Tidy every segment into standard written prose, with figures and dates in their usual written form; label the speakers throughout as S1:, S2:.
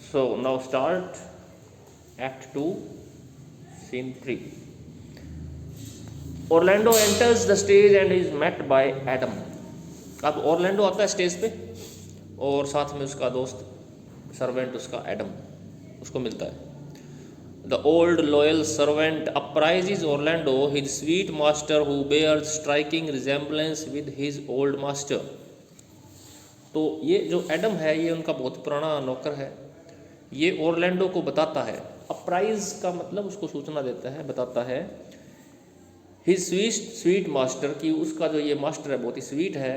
S1: So now start Act 2, Scene 3. Orlando enters the stage and is met by Adam. अब Orlando आता है stage पे और साथ में उसका दोस्त सर्वेंट उसका एडम उसको मिलता है. The old loyal servant apprises Orlando his sweet master who bears striking resemblance with his old master. तो ये जो एडम है ये उनका बहुत पुराना नौकर है. ये ऑरलैंडो को बताता है, अप्राइज का मतलब उसको सूचना देता है, बताता है हिज स्वीट मास्टर की उसका जो ये मास्टर है बहुत ही स्वीट है.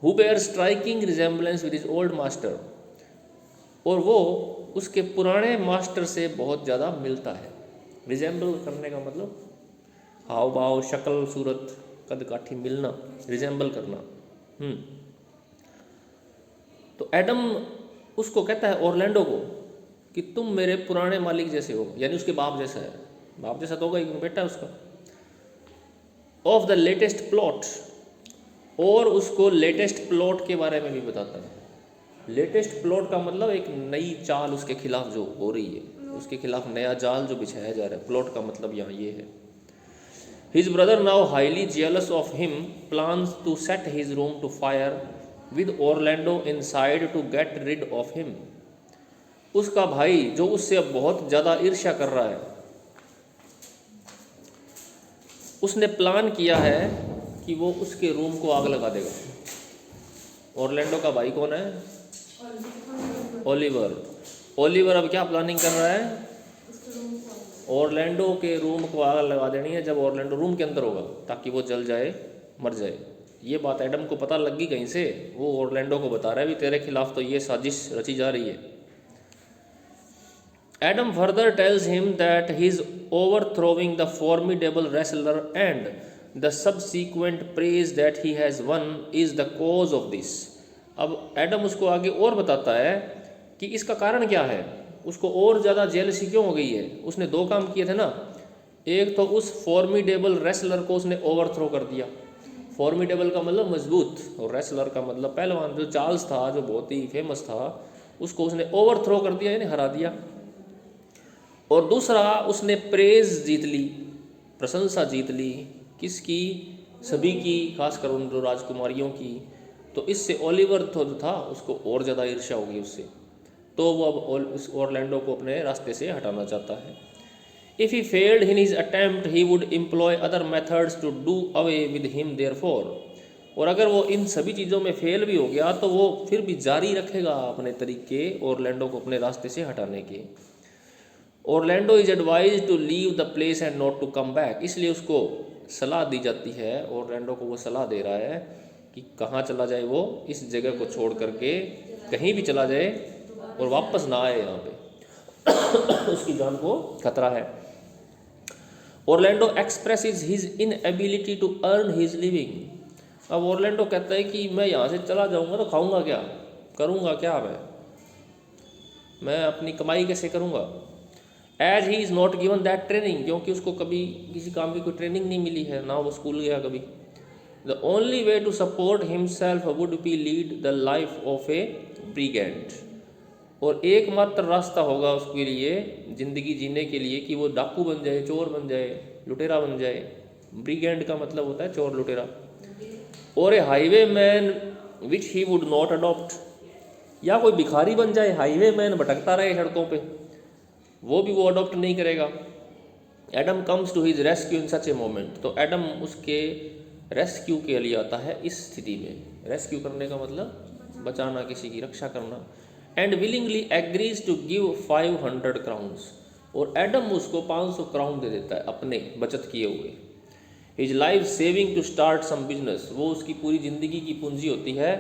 S1: Who bear striking resemblance with his old master, और वो उसके पुराने मास्टर से बहुत ज़्यादा मिलता है. रिजेंबल करने का मतलब हाव भाव, शक्ल, सूरत, कद काठी मिलना, रिजेंबल करना. तो एडम उसको कहता है ऑरलैंडो को कि तुम मेरे पुराने मालिक जैसे हो, यानी उसके बाप जैसा है. बाप जैसा तो होगा ही, बेटा है उसका. ऑफ द लेटेस्ट प्लॉट, और उसको लेटेस्ट प्लॉट के बारे में भी बताता है. लेटेस्ट प्लॉट का मतलब एक नई चाल उसके खिलाफ जो हो रही है, उसके खिलाफ नया जाल जो बिछाया जा रहा है. प्लॉट का मतलब यहाँ ये है. His brother now highly jealous of him plans to set his room to fire with Orlando inside to get rid of him. उसका भाई जो उससे अब बहुत ज़्यादा ईर्ष्या कर रहा है, उसने प्लान किया है कि वो उसके रूम को आग लगा देगा. ऑरलैंडो का भाई कौन है? ओलिवर. ओलिवर अब क्या प्लानिंग कर रहा है? ऑरलैंडो के रूम को आग लगा देनी है जब ऑरलैंडो रूम के अंदर होगा, ताकि वो जल जाए, मर जाए. ये बात एडम को पता लग गई कहीं से. वो ऑरलैंडो को बता रहा है भी तेरे खिलाफ तो ये साजिश रची जा रही है. Adam further tales him that he is ओवरथ्रोइंग the formidable wrestler and the subsequent praise that he has one is the cause of this. अब एडम उसको आगे और बताता है कि इसका कारण क्या है, उसको और ज़्यादा जेलसी क्यों हो गई है. उसने दो काम किए थे ना. एक तो उस फॉर्मिडेबल रेसलर को उसने ओवरथ्रो कर दिया. फॉर्मिडेबल का मतलब मजबूत, और रेसलर का मतलब पहलवान. जो चार्ल्स था, जो बहुत ही फेमस था, उसको उसने ओवरथ्रो कर दिया, यानी हरा दिया. और दूसरा, उसने प्रेज जीत ली, प्रशंसा जीत ली. किसकी? सभी की, खासकर उन जो राजकुमारियों की. तो इससे ओलिवर जो था उसको और ज़्यादा ईर्ष्या होगी उससे. तो वो अब इस ऑरलैंडो को अपने रास्ते से हटाना चाहता है. If he failed in his attempt he would employ other methods to do away with him therefore. और अगर वो इन सभी चीज़ों में फेल भी हो गया तो वो फिर भी जारी रखेगा अपने तरीके ऑरलैंडो को अपने रास्ते से हटाने के. Orlando is advise to leave the place and not to come back. इसलिए उसको सलाह दी जाती है, ऑरलैंडो को वो सलाह दे रहा है कि कहाँ चला जाए वो, इस जगह को छोड़ करके कहीं भी चला जाए और वापस ना आए यहाँ पे. उसकी जान को खतरा है. Orlando expresses his inability to earn his living. अब ऑरलैंडो कहता है कि मैं यहाँ से चला जाऊँगा तो खाऊंगा क्या, करूँगा क्या, मैं अपनी कमाई कैसे करूँगा. As he is not given that training, क्योंकि उसको कभी किसी काम की कोई ट्रेनिंग नहीं मिली है, ना वो स्कूल गया कभी. The only way to support himself would be lead the life of a brigand. और एकमात्र रास्ता होगा उसके लिए ज़िंदगी जीने के लिए कि वो डाकू बन जाए, चोर बन जाए, लुटेरा बन जाए. ब्रिगेंड का मतलब होता है चोर, लुटेरा. और a highwayman which he would not adopt, या कोई भिखारी बन जाए, हाईवे मैन भटकता रहे सड़कों पे, वो भी वो अडॉप्ट नहीं करेगा. Adam comes to his rescue in such a moment. तो एडम उसके रेस्क्यू के लिए आता है इस स्थिति में. रेस्क्यू करने का मतलब बचाना, किसी की रक्षा करना. And willingly agrees to give 500 crowns. और एडम उसको 500 क्राउन दे देता है अपने बचत किए हुए. His life saving to start some business, वो उसकी पूरी ज़िंदगी की पूंजी होती है,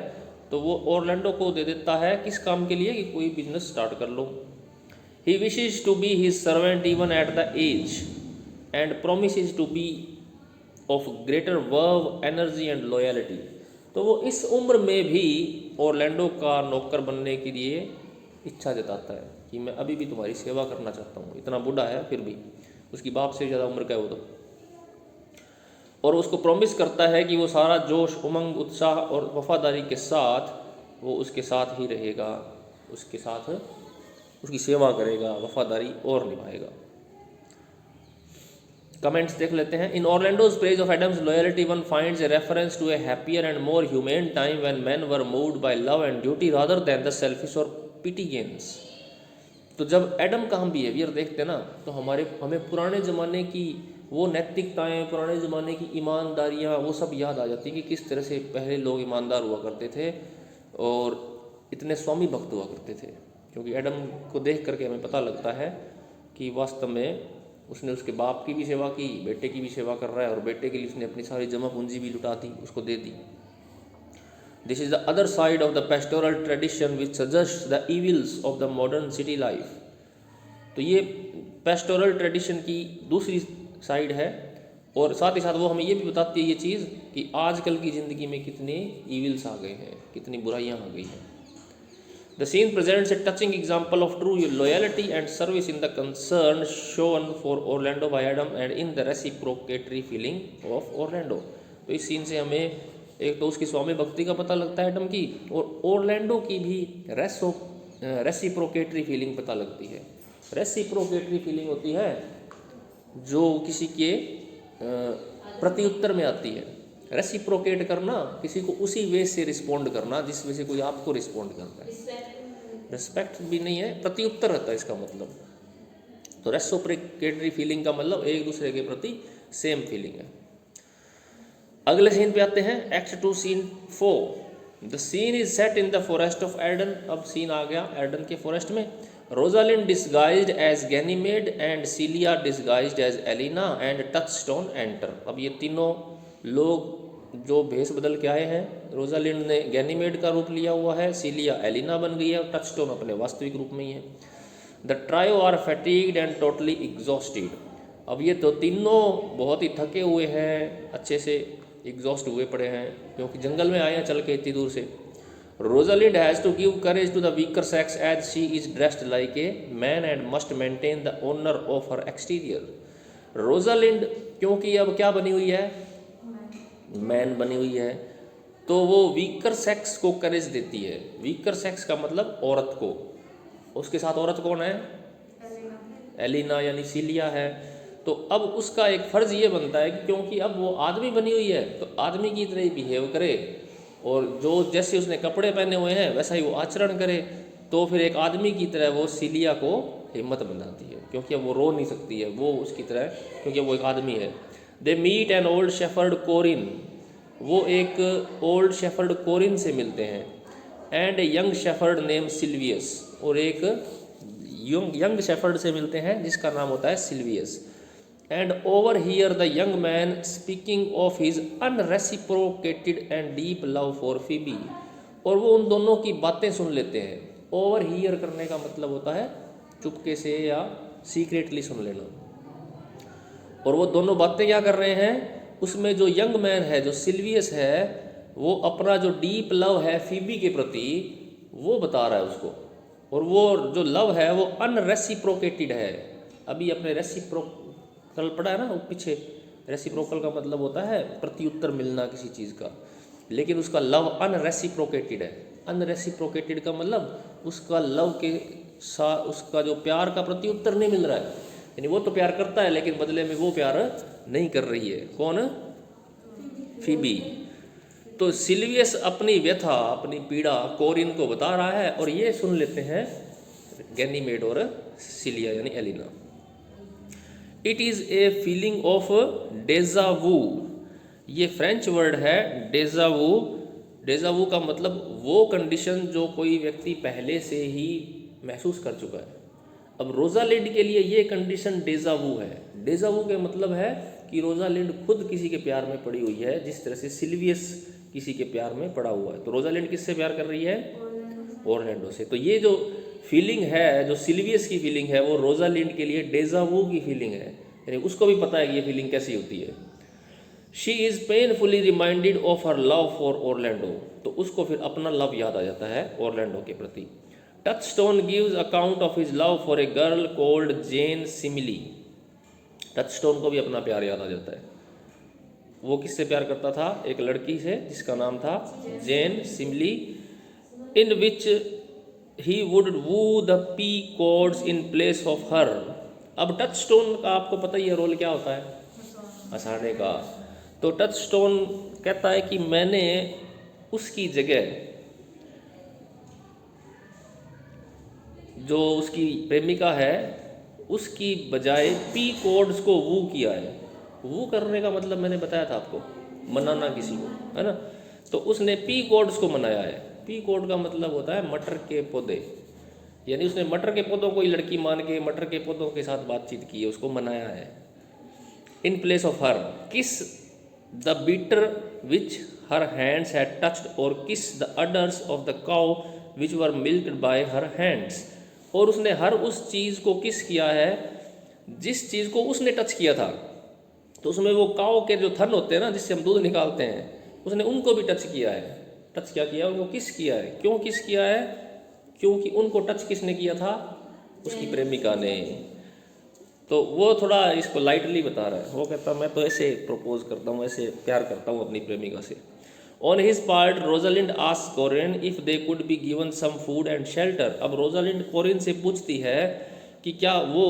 S1: तो वो ऑरलैंडो को दे देता है किस काम के लिए, कि कोई बिजनेस स्टार्ट कर लो. He wishes to be his servant even at the age and promises to be of greater verve, energy and loyalty. तो वो इस उम्र में भी ऑरलैंडो का नौकर बनने के लिए इच्छा जताता है कि मैं अभी भी तुम्हारी सेवा करना चाहता हूँ. इतना बूढ़ा है फिर भी, उसकी बाप से ज़्यादा उम्र का है वो तो. और उसको प्रॉमिस करता है कि वो सारा जोश, उमंग, उत्साह और वफादारी के साथ वो उसके साथ ही रहेगा, उसके साथ उसकी सेवा करेगा, वफादारी और निभाएगा। कमेंट्स देख लेते हैं। In Orlando's praise of Adam's loyalty one finds a reference to a happier and more humane time when men were moved by love and duty rather than the selfish और पिटी गेन्स। तो जब Adam का हम behaviour देखते हैं ना, तो हमें पुराने ज़माने की वो नैतिकताएं, पुराने ज़माने की ईमानदारियाँ, वो सब याद आ जाती हैं कि किस तरह से पहले लोग ईमानदार हुआ करते थे और इतने स्वामी भक्त हुआ करते थे। क्योंकि एडम को देख करके हमें पता लगता है कि वास्तव में उसने उसके बाप की भी सेवा की, बेटे की भी सेवा कर रहा है, और बेटे के लिए उसने अपनी सारी जमा पूंजी भी लुटा दी, उसको दे दी। This is the other side of the pastoral tradition which suggest the evils of the modern city life. तो ये पेस्टोरल ट्रेडिशन की दूसरी साइड है, और साथ ही साथ वो हमें ये भी बताती है ये चीज़ कि आजकल की ज़िंदगी में कितने इविल्स आ गए हैं, कितनी बुराइयाँ आ गई हैं। The scene presents a touching example of true loyalty and service in the concern shown for Orlando by Adam and in the reciprocatory feeling of Orlando। तो इस सीन से हमें एक तो उसकी स्वामी भक्ति का पता लगता है एडम की, और ओरलैंडो की भी रेसिप्रोकेटरी फीलिंग पता लगती है। रेसिप्रोकेटरी फीलिंग होती है जो किसी के प्रत्युत्तर में आती है। रेसिप्रोकेट करना, किसी को उसी वे से रिस्पोंड करना जिस वे से कोई आपको रिस्पोंड करता है। रिस्पेक्ट भी नहीं है, प्रत्युत्तर रहता है इसका मतलब। तो रेसिप्रोकेटरी फीलिंग का मतलब एक दूसरे के प्रति सेम फीलिंग है। अगले सीन पे आते हैं, act 2 scene 4। The scene is set in the forest of Arden. अब सीन आ गया एडन के फॉरेस्ट में। Rosalind disguised as Ganymede and Celia disguised as Aliena and Touchstone enter. अब ये तीनों लोग जो भेष बदल के आए हैं, रोजालिंड ने गैनीमेड का रूप लिया हुआ है, सीलिया एलिना बन गई है, और टचस्टोन अपने वास्तविक रूप में ही है। The trio are fatigued and totally exhausted. अब ये तो तीनों बहुत ही थके हुए हैं, अच्छे से एग्जॉस्ट हुए पड़े हैं, क्योंकि जंगल में आए हैं चल के इतनी दूर से। Rosalind has to give courage to the weaker sex as she is dressed like a man and must maintain the honour of her exterior. Rosalind क्योंकि अब क्या बनी हुई है, मैन बनी हुई है, तो वो वीकर सेक्स को करेज देती है। वीकर सेक्स का मतलब औरत को। उसके साथ औरत कौन है, एलिना यानी सीलिया है। तो अब उसका एक फ़र्ज़ ये बनता है कि क्योंकि अब वो आदमी बनी हुई है तो आदमी की तरह ही बिहेव करे, और जो जैसे उसने कपड़े पहने हुए हैं वैसा ही वो आचरण करे। तो फिर एक आदमी की तरह वो सीलिया को हिम्मत बनाती है, क्योंकि अब वो रो नहीं सकती है वो उसकी तरह, क्योंकि वो एक आदमी है। They meet an old shepherd Corin. वो एक ओल्ड शेफर्ड कोरिन से मिलते हैं। And a young shepherd name Silvius. और एक यंग शेफर्ड से मिलते हैं जिसका नाम होता है Silvius. And over here the young man speaking of his unreciprocated and deep love for Phoebe. और वो उन दोनों की बातें सुन लेते हैं। ओवर हियर करने का मतलब होता है चुपके से या सीक्रेटली सुन लेना। और वो दोनों बातें क्या कर रहे हैं, उसमें जो यंग मैन है, जो सिल्वियस है, वो अपना जो डीप लव है फीबी के प्रति वो बता रहा है उसको। और वो जो लव है वो अनरेसिप्रोकेटेड है। अभी अपने रेसिप्रोकल पढ़ा है ना वो पीछे। रेसिप्रोकल का मतलब होता है प्रत्युत्तर मिलना किसी चीज़ का, लेकिन उसका लव अनरेसिप्रोकेटेड है। अनरेसिप्रोकेटेड का मतलब उसका लव के साथ उसका जो प्यार का प्रत्युत्तर नहीं मिल रहा है, यानी वो तो प्यार करता है लेकिन बदले में वो प्यार नहीं कर रही है। कौन, फीबी। तो सिल्वियस अपनी व्यथा, अपनी पीड़ा कोरिन को बता रहा है, और ये सुन लेते हैं गैनीमेड और सिलिया यानी Aliena. It is a feeling of deja vu. ये फ्रेंच वर्ड है डेजा वू। डेजा वू का मतलब वो कंडीशन जो कोई व्यक्ति पहले से ही महसूस कर चुका है। अब रोजालिंड के लिए ये कंडीशन डेजा वू है। डेजा वू का मतलब है कि रोजालिंड खुद किसी के प्यार में पड़ी हुई है, जिस तरह से सिल्वियस किसी के प्यार में पड़ा हुआ है। तो रोजालिंड किससे प्यार कर रही है, ओरलैंडो से। तो ये जो फीलिंग है, जो सिल्वियस की फीलिंग है, वो रोजालिंड के लिए डेजा वू की फीलिंग है, यानी उसको भी पता है कि ये फीलिंग कैसी होती है। She is painfully reminded of her love for Orlando. तो उसको फिर अपना लव याद आ जाता है ओरलैंडो के प्रति। Touchstone gives account of his love for a girl called Jane Smile. Touchstone को भी अपना प्यार याद आ जाता है। वो किससे प्यार करता था, एक लड़की से जिसका नाम था Jane Smile. In which he would woo the peascods in place of her. अब टच स्टोन का आपको पता ही है रोल क्या होता है, हंसाने का। तो टच स्टोन कहता है कि मैंने उसकी जगह, जो उसकी प्रेमिका है उसकी बजाय पी कॉर्ड्स को वू किया है। वू करने का मतलब मैंने बताया था आपको, मनाना किसी को, है ना। तो उसने पी कॉर्ड्स को मनाया है। पी कॉर्ड का मतलब होता है मटर के पौधे, यानी उसने मटर के पौधों को ही लड़की मान के मटर के पौधों के साथ बातचीत की है, उसको मनाया है। इन place of her kiss the beater which her hands had touched और kiss the udders of the cow which were milked by her hands. और उसने हर उस चीज़ को किस किया है जिस चीज़ को उसने टच किया था। तो उसमें वो काऊ के जो थन होते हैं ना, जिससे हम दूध निकालते हैं, उसने उनको भी टच किया है। टच क्या किया, उनको किस किया है। क्यों किस किया है, क्योंकि उनको टच किसने किया था, उसकी प्रेमिका ने। तो वो थोड़ा इसको लाइटली बता रहा है। वो कहता मैं तो ऐसे प्रपोज करता हूँ, ऐसे प्यार करता हूँ अपनी प्रेमिका से। On his part Rosalind asked Corin if they could be given some food and shelter. अब रोजालिंड कोरिन से पूछती है कि क्या वो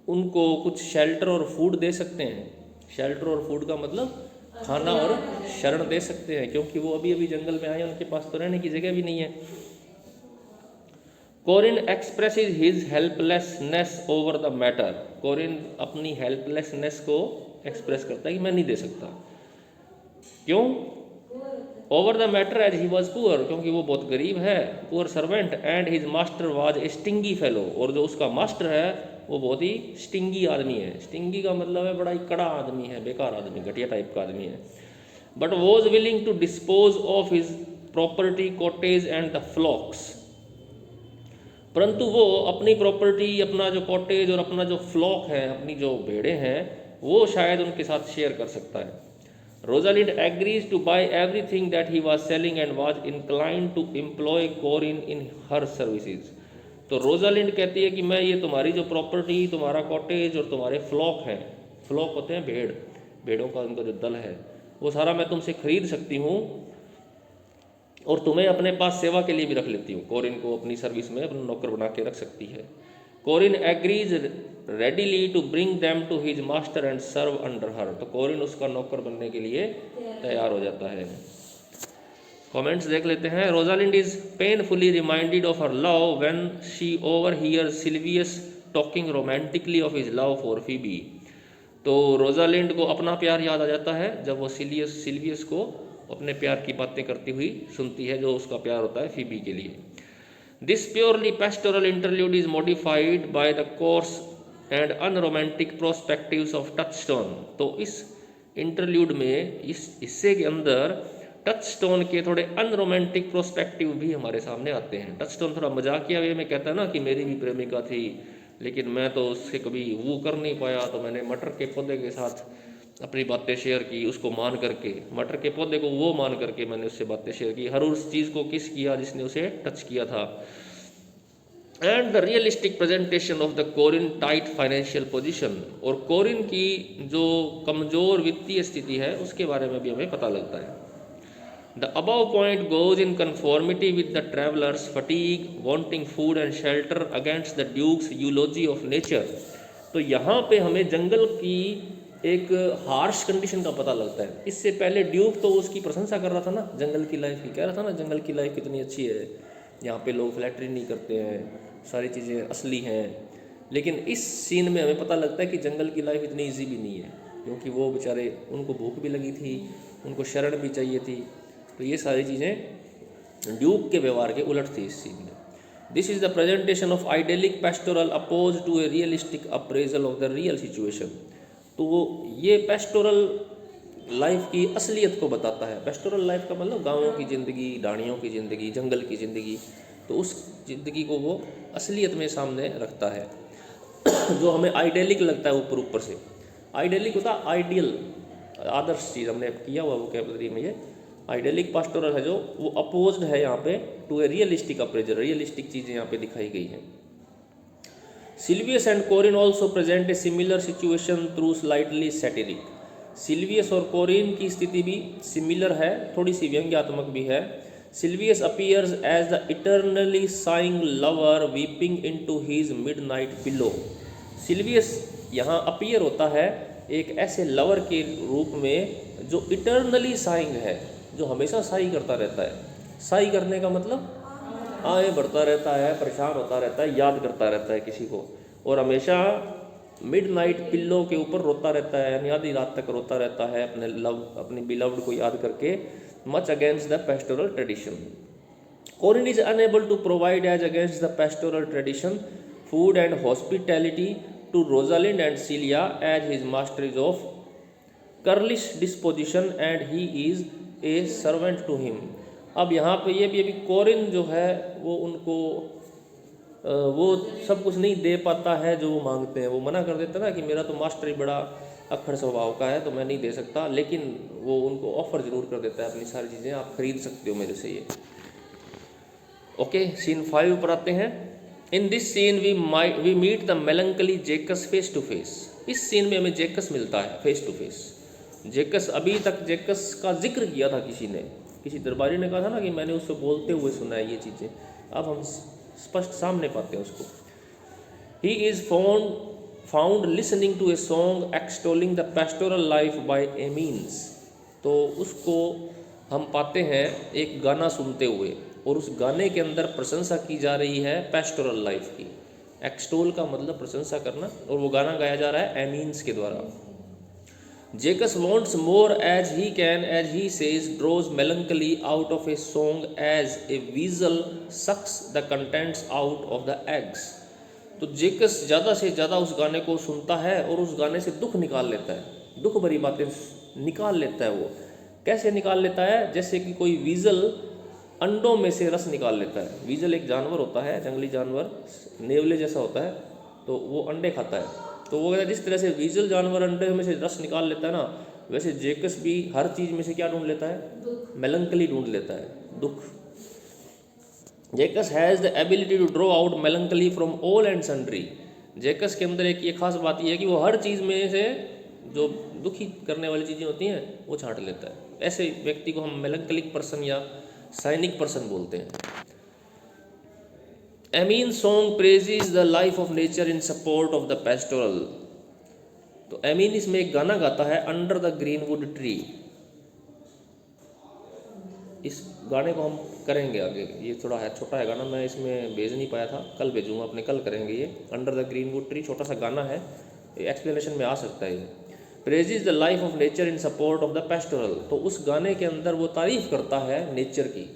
S1: उनको कुछ शेल्टर और फूड दे सकते हैं। शेल्टर और फूड का मतलब खाना और शरण दे सकते हैं, क्योंकि वो अभी अभी जंगल में आए, उनके पास तो रहने की जगह भी नहीं है। Corin expresses his helplessness over the matter. Corin अपनी हेल्पलेसनेस को एक्सप्रेस करता है कि मैं नहीं दे सकता। क्यों, over the matter as he was poor, क्योंकि वो बहुत गरीब है। Poor servant and his master was a stingy fellow, और जो उसका मास्टर है वो बहुत ही स्टिंगी आदमी है। स्टिंगी का मतलब है बड़ा ही कड़ा आदमी है, बेकार आदमी, घटिया टाइप का आदमी है। But was willing to dispose of his property cottage and the flocks. परंतु वो अपनी प्रॉपर्टी, अपना जो कॉटेज और अपना जो फ्लॉक है, अपनी जो भेड़ें हैं, वो शायद उनके साथ शेयर कर सकता है। Rosalind agrees to buy everything that he was selling and was inclined to employ Corin in her services. तो रोजालिंड कहती है कि मैं ये तुम्हारी जो प्रॉपर्टी, तुम्हारा कॉटेज और तुम्हारे फ्लॉक हैं, फ्लॉक होते हैं भेड़, भेड़ों का उनका जो दल है, वो सारा मैं तुमसे खरीद सकती हूँ और तुम्हें अपने पास सेवा के लिए भी रख लेती हूँ। कोरिन को अपनी सर्विस में अपना नौकर बना के रख सकती है। Corin agrees readily to bring them to his master and serve under her. तो कोरिन उसका नौकर बनने के लिए तैयार हो जाता है। कमेंट्स देख लेते हैं। Rosalind is painfully reminded of her love when she overhears Silvius talking romantically of his love for Phoebe. तो रोजालिंड को अपना प्यार याद आ जाता है जब वो सिल्वियस को अपने प्यार की बातें करती हुई सुनती है, जो उसका प्यार होता है फीबी के लिए। This purely pastoral interlude is modified by the coarse and unromantic perspectives of Touchstone। तो इस इंटरल्यूड में, इस हिस्से के अंदर टचस्टोन के थोड़े अनरोमांटिक प्रोस्पेक्टिव भी हमारे सामने आते हैं। टचस्टोन थोड़ा मजाकिया वे में कहता है ना कि मेरी भी प्रेमिका थी, लेकिन मैं तो उससे कभी वो कर नहीं पाया, तो मैंने मटर के पौधे के साथ अपनी बातें शेयर की, उसको मान करके, मटर के पौधे को वो मान करके मैंने उससे बातें शेयर की। हर उस चीज़ को किस किया जिसने उसे टच किया था। And the realistic presentation of the Corin tight financial position. और कोरिन की जो कमज़ोर वित्तीय स्थिति है उसके बारे में भी हमें पता लगता है। The above point goes in conformity with the travellers fatigue wanting food and shelter against the duke's eulogy of nature. तो यहाँ पे हमें जंगल की एक हार्श कंडीशन का पता लगता है। इससे पहले ड्यूक तो उसकी प्रशंसा कर रहा था ना, जंगल की लाइफ की, कह रहा था ना जंगल की लाइफ कितनी अच्छी है, यहाँ पे लोग फ्लैटरी नहीं करते हैं, सारी चीज़ें असली हैं। लेकिन इस सीन में हमें पता लगता है कि जंगल की लाइफ इतनी ईजी भी नहीं है, क्योंकि वो बेचारे, उनको भूख भी लगी थी, उनको शरण भी चाहिए थी। तो ये सारी चीज़ें ड्यूक के व्यवहार के उलट थी इस सीन में। This is the presentation of idyllic pastoral oppose to a realistic appraisal of the real situation. तो ये पेस्टोरल लाइफ की असलियत को बताता है। पेस्टोरल लाइफ का मतलब गाँवों की ज़िंदगी, डाणियों की ज़िंदगी, जंगल की ज़िंदगी। तो उस ज़िंदगी को वो असलियत में सामने रखता है जो हमें आइडेलिक लगता है ऊपर ऊपर से। आइडेलिक होता है आइडियल, आदर्श चीज़, हमने किया हुआ वोकैबुलरी में ये। आइडेलिक पेस्टोरल है जो वो अपोज्ड है यहाँ पे to a realistic appraisal. Realistic चीज़ें यहाँ पे दिखाई गई हैं। Silvius and Corin also present a similar situation through slightly satiric. Silvius और कोरिन की स्थिति भी सिमिलर है, थोड़ी सी व्यंग्यात्मक भी है। Sylvius appears as the eternally sighing lover weeping into his midnight pillow. Silvius यहाँ अपीयर होता है एक ऐसे लवर के रूप में जो इटर्नली साइंग है, जो हमेशा साई करता रहता है। साई करने का मतलब आए बढ़ता रहता है, परेशान होता रहता है, याद करता रहता है किसी को, और हमेशा मिडनाइट पिल्लो के ऊपर रोता रहता है, यानी आधी रात तक रोता रहता है अपनी बिलव्ड को याद करके। Much against the pastoral tradition. Corin is unable to provide as against the pastoral tradition food and hospitality to Rosalind and Celia, as his master is of curlish disposition and he is a servant to him. अब यहाँ पे ये भी अभी कोरिन जो है वो उनको वो सब कुछ नहीं दे पाता है जो वो मांगते हैं। वो मना कर देता है ना कि मेरा तो मास्टर ही बड़ा अक्खड़ स्वभाव का है तो मैं नहीं दे सकता, लेकिन वो उनको ऑफर ज़रूर कर देता है अपनी सारी चीज़ें, आप खरीद सकते हो मेरे से ये। ओके, सीन 5 पर आते हैं। In this scene we meet the melancholy Jaques face to face. इस सीन में हमें जेकस मिलता है फेस टू फेस। जेकस, अभी तक जेकस का जिक्र किया था किसी ने, किसी दरबारी ने कहा था ना कि मैंने उससे बोलते हुए सुना है ये चीज़ें, अब हम स्पष्ट सामने पाते हैं उसको। He is found listening to a song extolling the pastoral life by Amiens. तो उसको हम पाते हैं एक गाना सुनते हुए, और उस गाने के अंदर प्रशंसा की जा रही है पेस्टोरल लाइफ की। एक्सटोल का मतलब प्रशंसा करना, और वो गाना गाया जा रहा है एमीन्स के द्वारा। Jaques wants more as he can, as he says draws melancholy out of a song as a weasel sucks the contents out of the eggs. तो जेकस ज़्यादा से ज़्यादा उस गाने को सुनता है और उस गाने से दुख निकाल लेता है, दुख भरी बातें निकाल लेता है। वो कैसे निकाल लेता है? जैसे कि कोई वीजल अंडों में से रस निकाल लेता है। वीजल एक जानवर होता है, जंगली जानवर, नेवले जैसा होता है, तो वो अंडे खाता है। तो वो जिस तरह से वीजल जानवर अंडे में से रस निकाल लेता है ना, वैसे जेकस भी हर चीज़ में से क्या ढूंढ लेता है? मेलंकली ढूंढ लेता है, दुख। Jaques has the ability to draw out melancholy from all and sundry. Jaques के अंदर एक ये खास बात यह है कि वो हर चीज़ में से जो दुखी करने वाली चीज़ें होती हैं वो छांट लेता है। ऐसे व्यक्ति को हम मेलंकलिक पर्सन या साइनिक पर्सन बोलते हैं। Amine song praises the life of nature in support of the pastoral. तो एमीन इसमें एक गाना गाता है, अंडर द ग्रीनवुड ट्री। इस गाने को हम करेंगे आगे, ये थोड़ा है छोटा है गाना, मैं इसमें भेज नहीं पाया था, कल भेजूँगा अपने, कल करेंगे ये। अंडर द ग्रीनवुड ट्री छोटा सा गाना है, एक्सप्लेनेशन में आ सकता है ये। Praises the life of nature in support of the pastoral. तो उस गाने के अंदर वो तारीफ़ करता है नेचर की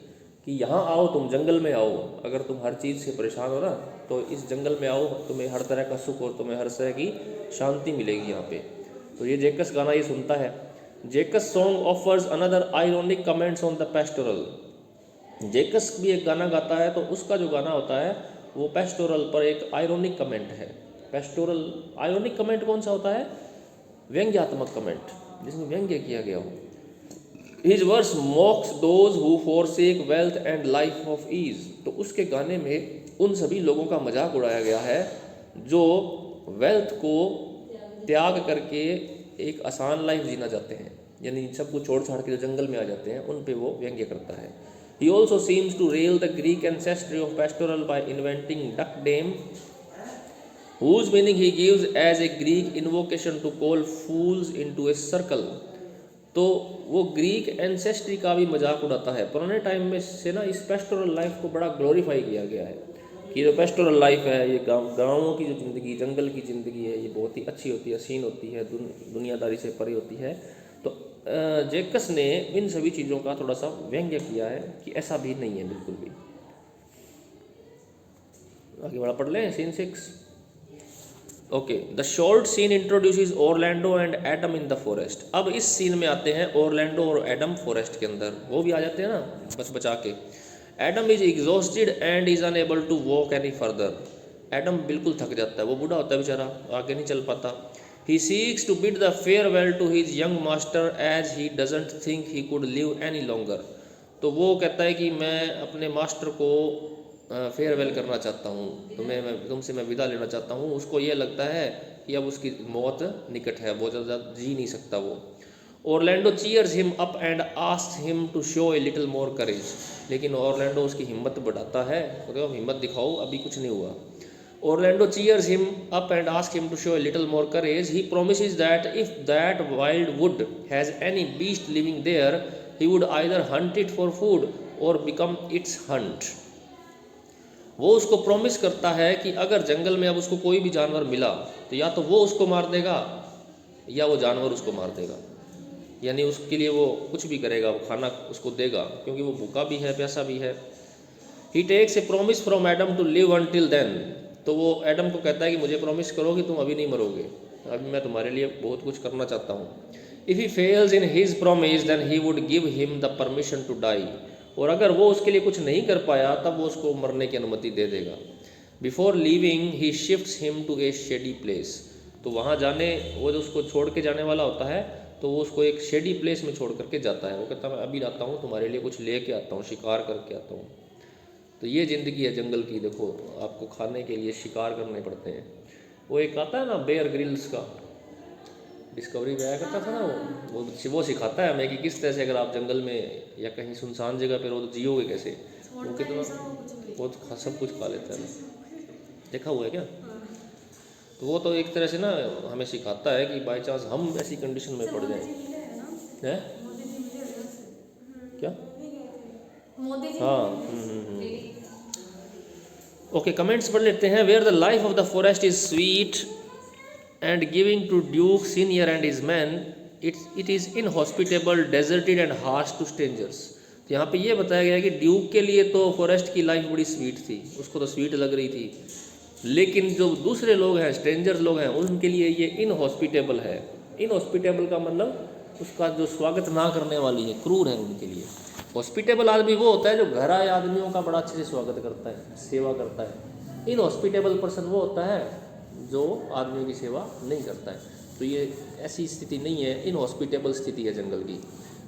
S1: कि यहाँ आओ, तुम जंगल में आओ, अगर तुम हर चीज़ से परेशान हो ना तो इस जंगल में आओ, तुम्हें हर तरह का सुख और तुम्हें हर तरह की शांति मिलेगी यहाँ पे। तो ये जेकस गाना ये सुनता है। जेकस song offers another ironic comments on the pastoral. जेकस भी एक गाना गाता है, तो उसका जो गाना होता है वो पेस्टोरल पर एक आयरॉनिक कमेंट है। पेस्टोरल आयरॉनिक कमेंट कौन सा होता है? व्यंग्यात्मक कमेंट, जिसमें व्यंग्य किया गया हो। His verse mocks those who forsake wealth and life of ease। तो उसके गाने में उन सभी लोगों का मजाक उड़ाया गया है जो वेल्थ को त्याग करके एक आसान लाइफ जीना चाहते हैं, यानी सब कुछ छोड़ छाड़ के जो जंगल में आ जाते हैं, उन पे वो व्यंग्य करता है। He also seems to rail the Greek ancestry of pastoral by inventing duck dame, whose meaning he gives as a Greek invocation to call fools into a circle। तो वो ग्रीक एंसेस्ट्री का भी मजाक उड़ाता है। पुराने टाइम में से ना इस पेस्टोरल लाइफ को बड़ा ग्लोरीफाई किया गया है कि जो पेस्टोरल लाइफ है, ये गाँवों की जो ज़िंदगी, जंगल की ज़िंदगी है, ये बहुत ही अच्छी होती है, हसीन होती है, दुनियादारी से परे होती है। तो जेकस ने इन सभी चीज़ों का थोड़ा सा व्यंग्य किया है कि ऐसा भी नहीं है बिल्कुल भी। आगे बड़ा पढ़ लें, scene 6। Okay, the short scene introduces Orlando and Adam in the forest. अब इस सीन में आते हैं ऑरलैंडो और एडम फॉरेस्ट के अंदर, वो भी आ जाते हैं ना बस बचा के। Adam is exhausted and is unable to walk any further. Adam बिल्कुल थक जाता है, वो बूढ़ा होता है बेचारा, आगे नहीं चल पाता। He seeks to bid the farewell to his young master as he doesn't think he could live any longer. तो वो कहता है कि मैं अपने मास्टर को फेयरवेल करना चाहता हूँ, तुमसे मैं विदा लेना चाहता हूँ। उसको ये लगता है कि अब उसकी मौत निकट है, बहुत ज़्यादा जी नहीं सकता वो। Orlando cheers him up and asks him to show a little more courage. लेकिन ऑरलैंडो उसकी हिम्मत बढ़ाता है, तो हिम्मत दिखाओ, अभी कुछ नहीं हुआ. Orlando cheers him up and asks him to show a little more courage. He promises that if that wild wood has any beast living there, he would either hunt it for food or become its hunt. वो उसको promise करता है कि अगर जंगल में अब उसको कोई भी जानवर मिला तो या तो वो उसको मार देगा या वो जानवर उसको मार देगा, यानी उसके लिए वो कुछ भी करेगा, वो खाना उसको देगा क्योंकि वो भूखा भी है, प्यासा भी है. He takes a promise from Adam to live until then. तो वो एडम को कहता है कि मुझे प्रॉमिस करो कि तुम अभी नहीं मरोगे, अभी मैं तुम्हारे लिए बहुत कुछ करना चाहता हूँ. If he fails in his promise, then he would give him the permission to die. और अगर वो उसके लिए कुछ नहीं कर पाया तब वो उसको मरने की अनुमति दे देगा. Before leaving, he shifts him to a shady place. तो वहाँ जाने, वो जो उसको छोड़ के जाने वाला होता है तो वो उसको एक शेडी प्लेस में छोड़ करके जाता है. वो कहता है मैं अभी आता हूँ, तुम्हारे लिए कुछ ले के आता हूँ, शिकार करके आता हूँ. तो ये ज़िंदगी है जंगल की. देखो आपको खाने के लिए शिकार करने पड़ते हैं. वो एक आता है ना बेयर ग्रिल्स का, डिस्कवरी में आया करता था ना, वो सिखाता है हमें कि किस तरह से अगर आप जंगल में या कहीं सुनसान जगह पर हो तो जियोगे कैसे. वो कितना वो सब कुछ खा लेता है ना, देखा हुआ है क्या. तो वो तो एक तरह से ना हमें सिखाता है कि बाई चांस हम ऐसी कंडीशन में पड़ जाएं. हैं क्या? हाँ. ओके, कमेंट्स पढ़ लेते हैं. Where the life of the forest is sweet and giving to duke senior and his man, it is inhospitable, deserted and harsh to strangers. तो यहाँ पे ये बताया गया है कि ड्यूक के लिए तो फॉरेस्ट की लाइफ बड़ी स्वीट थी, उसको तो स्वीट लग रही थी, लेकिन जो दूसरे लोग हैं, स्ट्रेंजर्स लोग हैं, उनके लिए ये इनहॉस्पिटेबल है. इनहॉस्पिटेबल का मतलब उसका जो स्वागत ना करने वाली है, क्रूर है उनके लिए. हॉस्पिटेबल आदमी वो होता है जो घर आए आदमियों का बड़ा अच्छे से स्वागत करता है, सेवा करता है. इनहॉस्पिटेबल पर्सन वो होता है जो आदमियों की सेवा नहीं करता है. तो ये ऐसी स्थिति नहीं है, इनहॉस्पिटेबल स्थिति है जंगल की.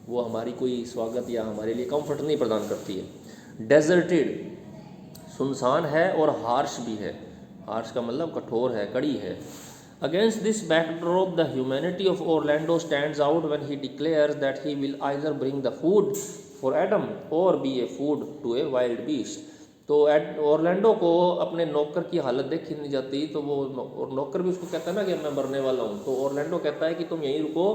S1: वो हमारी कोई स्वागत या हमारे लिए कंफर्ट नहीं प्रदान करती है. डेजर्टेड, सुनसान है, और हार्श भी है. हार्श का मतलब कठोर है, कड़ी है. Against this backdrop, the humanity of Orlando stands out when he declares that he will either bring the food for Adam or be a food to a wild beast. तो Orlando को अपने नौकर की हालत देखी नहीं जाती, तो वो और नौकर भी उसको कहता है ना कि मैं मरने वाला हूँ. तो ऑरलैंडो कहता है कि तुम यहीं रुको,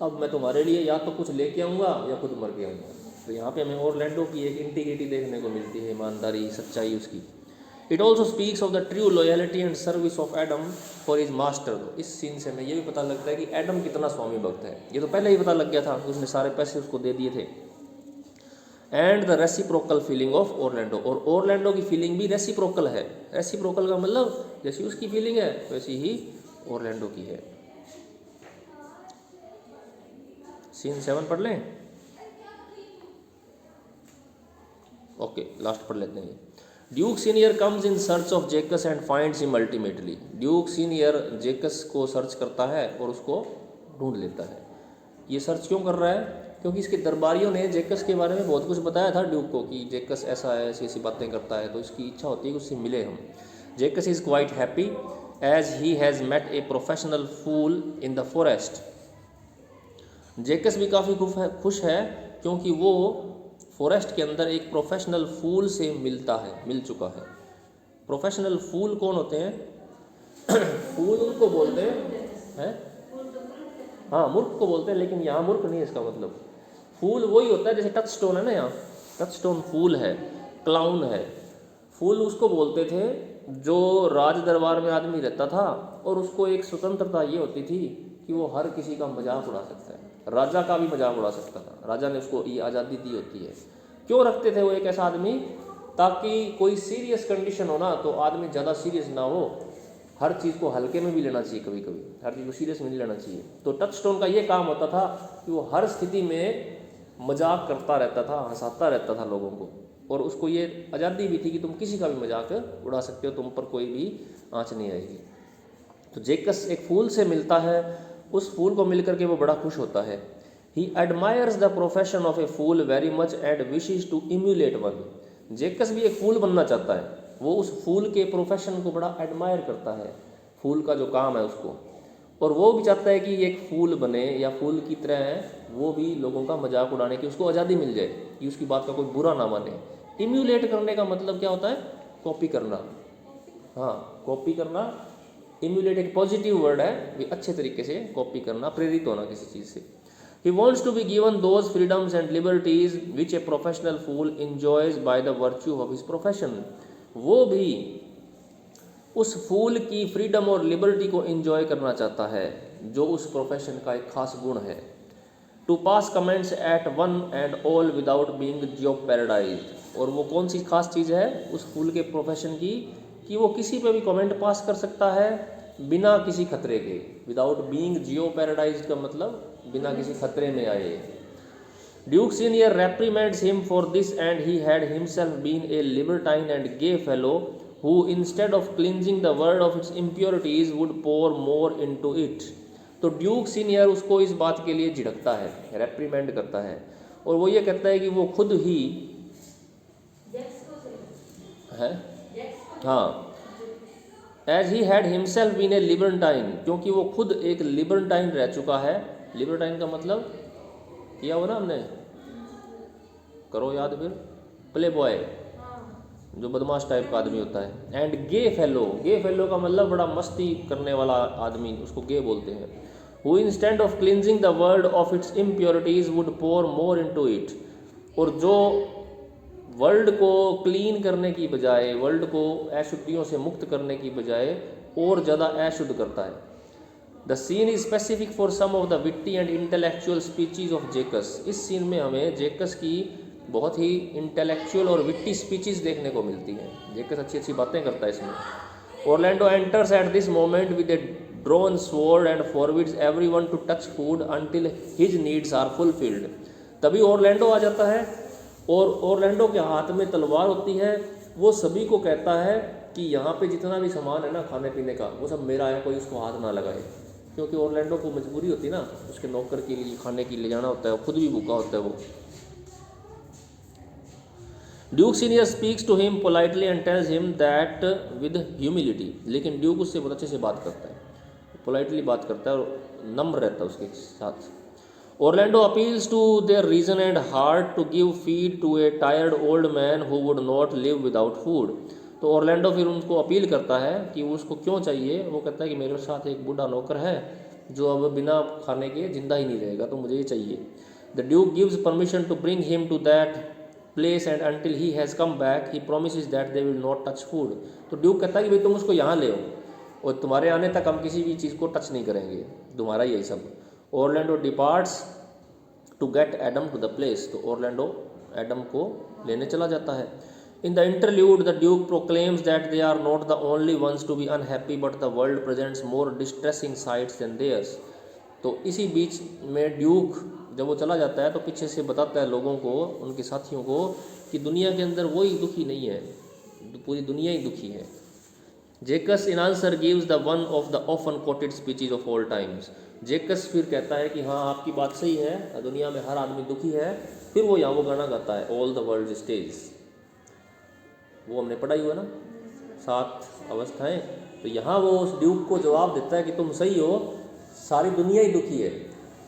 S1: अब मैं तुम्हारे लिए या तो कुछ लेके आऊँगा या खुद मर के आऊँगा. तो यहाँ पे हमें ऑरलैंडो की एक इंटीग्रिटी देखने को मिलती है, ईमानदारी, सच्चाई उसकी. It also speaks of the true loyalty and service of Adam for his master. इस सीन से हमें ये भी पता लगता है कि एडम कितना स्वामी भक्त है. ये तो पहले ही पता लग गया था, उसने सारे पैसे उसको दे दिए थे. And the reciprocal feeling of Orlando, और ऑरलैंडो की फीलिंग भी रेसिप्रोकल है. रेसिप्रोकल का मतलब जैसी उसकी फीलिंग है वैसी ही ऑरलैंडो की है. सीन 7 पढ़ लें. ओके, लास्ट पढ़ लेते हैं. Duke senior comes in search of जेकस and finds him ultimately. Duke senior जेकस को सर्च करता है और उसको ढूंढ लेता है. ये सर्च क्यों कर रहा है? क्योंकि इसके दरबारियों ने जेकस के बारे में बहुत कुछ बताया था ड्यूक को कि जेकस ऐसा है, ऐसी ऐसी बातें करता है, तो इसकी इच्छा होती है कि उससे मिले हम. Jaques is quite happy as he has met a professional fool in the forest. Jaques भी काफ़ी खुश है क्योंकि वो फॉरेस्ट के अंदर एक प्रोफेशनल फूल से मिल चुका है. प्रोफेशनल फूल कौन होते हैं? फूल उनको बोलते हैं, हाँ मूर्ख को बोलते हैं, लेकिन यहाँ मूर्ख नहीं है इसका मतलब. फूल वही होता है जैसे टच स्टोन है ना, यहाँ टच स्टोन फूल है, क्लाउन है. फूल उसको बोलते थे जो राज दरबार में आदमी रहता था और उसको एक स्वतंत्रता ये होती थी कि वो हर किसी का मजाक उड़ा सकता है. राजा का भी मजाक उड़ा सकता था, राजा ने उसको ये आज़ादी दी होती है. क्यों रखते थे वो एक ऐसा आदमी? ताकि कोई सीरियस कंडीशन हो ना तो आदमी ज़्यादा सीरियस ना हो, हर चीज़ को हल्के में भी लेना चाहिए, कभी कभी हर चीज़ को सीरियस में नहीं लेना चाहिए. तो टच स्टोन का ये काम होता था कि वो हर स्थिति में मजाक करता रहता था, हंसाता रहता था लोगों को, और उसको ये आज़ादी भी थी कि तुम किसी का भी मजाक उड़ा सकते हो, तुम पर कोई भी आँच नहीं आएगी. तो जेकस एक फूल से मिलता है, उस फूल को मिलकर के वो बड़ा खुश होता है. He admires the profession of a fool very much and wishes to emulate one. Jaques भी एक फूल बनना चाहता है, वो उस फूल के प्रोफेशन को बड़ा एडमायर करता है, फूल का जो काम है उसको, और वो भी चाहता है कि एक फूल बने या फूल की तरह है, वो भी लोगों का मजाक उड़ाने की उसको आज़ादी मिल जाए, कि उसकी बात का कोई बुरा ना माने। इम्यूलेट करने का मतलब क्या होता है? कॉपी करना। हाँ, कॉपी करना। इम्यूलेट एक पॉजिटिव वर्ड है, भी अच्छे तरीके से कॉपी करना, प्रेरित होना किसी चीज़ से। He wants to be given those freedoms and liberties which a professional fool enjoys by the virtue of his profession. वो भी उस फूल की फ्रीडम और लिबर्टी को एंजॉय करना चाहता है जो उस प्रोफेशन का एक खास गुण है। To pass comments at one and all without being jeopardized। और वो कौन सी खास चीज़ है उस फूल के प्रोफेशन की, कि वो किसी पे भी कमेंट पास कर सकता है बिना किसी खतरे के। विदाउट बीइंग jeopardized का मतलब बिना किसी खतरे में आए। Duke senior reprimands him for this, and he had himself been a libertine and gay fellow who instead of cleansing the world of its impurities would pour more into it। तो Duke senior उसको इस बात के लिए झिड़कता है, रेप्रीमेंड करता है, और वो ये कहता है कि वो खुद ही है, हाँ, as he had himself been a libertine, क्योंकि वो खुद एक लिबर्टाइन रह चुका है। लिबर्टाइन का मतलब किया हो ना हमने, करो याद फिर, प्ले बॉय, जो बदमाश टाइप का आदमी होता है। And gay fellow, gay fellow का मतलब बड़ा मस्ती करने वाला आदमी, उसको गे बोलते हैं। Who instead of cleansing the world of its impurities would pour more into it. और जो वर्ल्ड को क्लीन करने की बजाय, वर्ल्ड को अशुद्धियों से मुक्त करने की बजाय और ज़्यादा अशुद्ध करता है। The scene is specific for some of the witty and intellectual speeches of Jaques. इस सीन में हमें जेकस की बहुत ही इंटेलेक्चुअल और विट्टी स्पीचेस देखने को मिलती हैं। जेकस अच्छी अच्छी बातें करता है इसमें। Orlando enters at this moment with a drawn sword and forbids everyone to touch food until his needs are fulfilled. तभी ओरलैंडो आ जाता है और ओरलैंडो के हाथ में तलवार होती है। वो सभी को कहता है कि यहाँ पे जितना भी सामान है ना खाने पीने का, वो सब मेरा है, कोई उसको हाथ ना लगाए। क्योंकि ओरलैंडो को मजबूरी होती है ना, उसके नौकर के लिए खाने के लिए जाना होता है, खुद भी भूखा होता है वो। Duke senior speaks to him politely and tells him that with humility. लेकिन ड्यूक उससे बहुत अच्छे से बात करता है, पोलाइटली बात करता है और नम्र रहता है उसके साथ। Orlando appeals to their reason and heart to give feed to a tired old man who would not live without food। तो ओरलैंडो फिर उनको अपील करता है कि उसको क्यों चाहिए। वो कहता है कि मेरे साथ एक बूढ़ा नौकर है जो अब बिना खाने के जिंदा ही नहीं रहेगा, तो मुझे ये चाहिए। The duke gives permission to bring him to that place and until he has come back he promises that they will not touch food. तो ड्यूक कहता है कि भाई तुम उसको यहाँ ले आओ और तुम्हारे आने तक हम किसी भी चीज़ को टच नहीं करेंगे, तुम्हारा यही सब। Orlando departs to get Adam to the place. तो ओरलैंडो एडम को लेने चला जाता है। In the interlude the duke proclaims that they are not the only ones to be unhappy but the world presents more distressing sights than theirs. तो इसी बीच में Duke जब वो चला जाता है तो पीछे से बताता है लोगों को, उनके साथियों को, कि दुनिया के अंदर वही दुखी नहीं है, पूरी दुनिया ही दुखी है। जेकस in answer gives the one of the often coated speeches of all times. जेकस फिर कहता है कि हाँ आपकी बात सही है, दुनिया में हर आदमी दुखी है। फिर वो यहाँ वो गाना गाता है, ऑल द वर्ल्ड स्टेज। वो हमने पढ़ा ही हुआ ना, 7 अवस्थाएं। तो यहाँ वो उस ड्यूक को जवाब देता है कि तुम सही हो, सारी दुनिया ही दुखी है।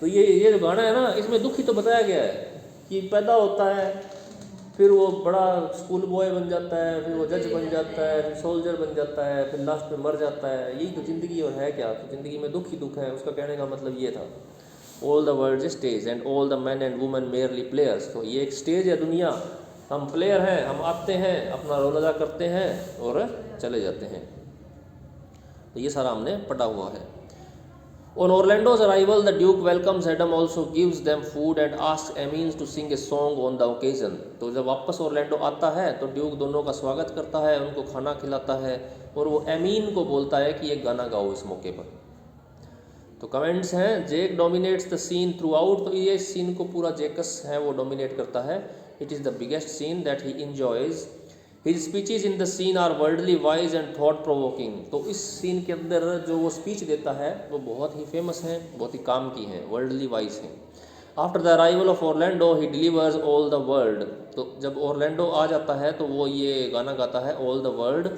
S1: तो ये जो गाना है ना, इसमें दुखी तो बताया गया है कि पैदा होता है, फिर वो बड़ा स्कूल बॉय बन जाता है, फिर वो जज बन जाता है, फिर सोल्जर बन जाता है, फिर लास्ट में मर जाता है। यही तो ज़िंदगी और है क्या? तो ज़िंदगी में दुख ही दुख है। उसका कहने का मतलब ये था, all the world stage and all the man and women merely players. तो ये एक स्टेज है दुनिया, हम प्लेयर हैं, हम आते हैं, अपना रोल अदा करते हैं और चले जाते हैं। तो ये सारा हमने पढ़ा हुआ है। On Orlando's arrival, the Duke welcomes Adam, also gives them food and asks Amin to sing a song on the occasion। तो जब वापस ओरलैंडो आता है तो ड्यूक दोनों का स्वागत करता है, उनको खाना खिलाता है और वो एमीन को बोलता है कि एक गाना गाओ इस मौके पर। तो कमेंट्स हैं, Jaques dominates the scene throughout. तो ये सीन को पूरा जेकस है वो डोमिनेट करता है। It is the biggest scene that he enjoys. His speeches in the scene are worldly wise and thought provoking. तो इस सीन के अंदर जो वो स्पीच देता है वो बहुत ही फेमस है, बहुत ही काम की है, वर्ल्डली वाइज है। After the arrival of Orlando he delivers all the world. तो जब ओरलैंडो आ जाता है तो वो ये गाना गाता है, all the world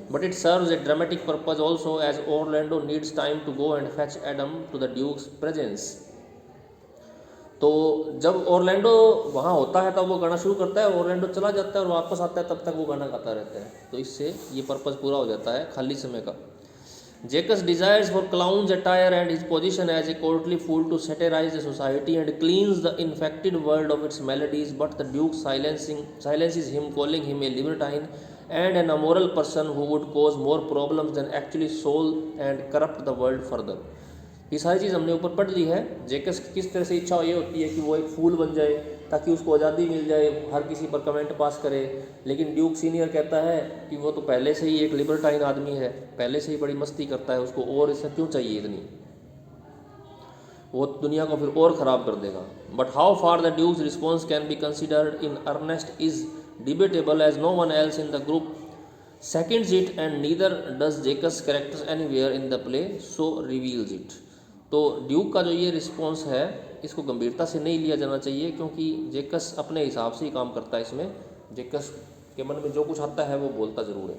S1: but it serves a dramatic purpose also, as Orlando needs time to go and fetch Adam to the Duke's presence. तो जब ओरलैंडो वहाँ होता है तब वो गाना शुरू करता है, ओरलैंडो चला जाता है और वापस आता है, तब तक वो गाना गाता रहता है, तो इससे ये पर्पस पूरा हो जाता है खाली समय का. Jacques desires for clown's attire and his position as a courtly fool to satirize the society and cleanse the infected world of its maladies, but the Duke silences him, calling him a libertine and an immoral person who would cause more problems than actually solve and corrupt the world further. ये सारी चीज़ हमने ऊपर पढ़ ली है. जेकस की किस तरह से इच्छा ये होती है कि वो एक फूल बन जाए ताकि उसको आज़ादी मिल जाए, हर किसी पर कमेंट पास करे, लेकिन ड्यूक सीनियर कहता है कि वो तो पहले से ही एक लिबर्टाइन आदमी है, पहले से ही बड़ी मस्ती करता है, उसको और इससे क्यों चाहिए इतनी, वो दुनिया को फिर और ख़राब कर देगा. But how far the duke's response can be considered in earnest is debatable, as no one else in the group seconds it and neither does Jacques' characters anywhere in the play so reveals it. तो Duke का जो ये response है इसको गंभीरता से नहीं लिया जाना चाहिए, क्योंकि जेकस अपने हिसाब से ही काम करता है इसमें, जेकस के मन में जो कुछ आता है वो बोलता ज़रूर है.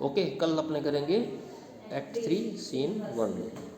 S1: ओके, कल अपने करेंगे एक्ट 3 सीन 1.